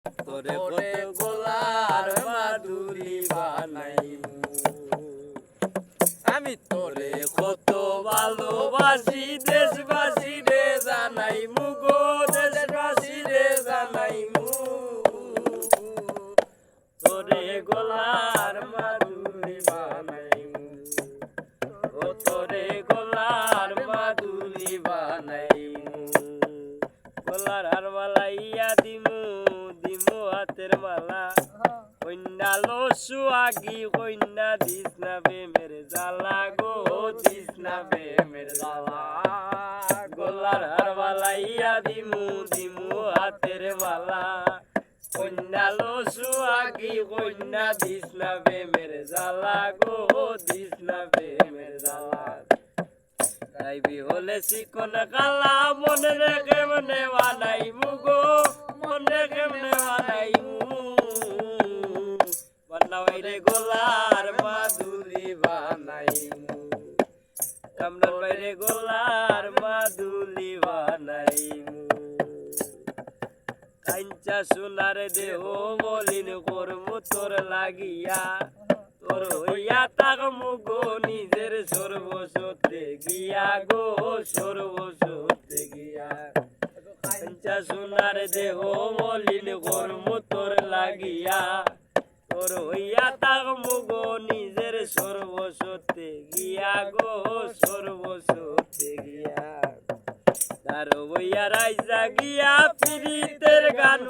তোরে কত গোলার মাদুলি বানাইমু আমি তোরে কত ভালোবাসি দেশবাসী রে জানাইমু গো দেশবাসী রে জানাইমু তোরে গোলার মাদুলি বানাইমু ও তোরে গোলার মাদুলি বানাইমু গোলার হার মালাইয়া দিমু দিমু হাতের মালা কন্যা লসু আগি কন্যা দিস না প্রেমের জ্বালা গো দিস না প্রেমের জ্বালা গোলার হার মালাইয়া দিমু দিমু হাতের মালা কন্যা লসু আগি কন্যা দিস না প্রেমের জ্বালা গো দিস না প্রেমের জ্বালা তাইবি হলে শিকন কালা মনে রেখে মনে বানাইমু গো মনে রেখে মনে বানাইমু বানাইরে গোলার মাদুলি বানাইমু কামরার বাইরে গোলার মাদুলি বানাইমু কাঞ্চা সোনার দেহ মলিন করমু তোর লাগিয়া তোর হইয়া তাকমু গো নিজের সর্বস্বতে গিয়া গো সর্বস্বতে গিয়া কাঞ্চা সোনার দেহ মলিন করমু তোর লাগিয়া তোর হইয়া তাকমু গো নিজের সর্বস্বতে গিয়া গো সর্বস্বতে গিয়া তার বইয়া রাইজা গিয়া পিরিতের গান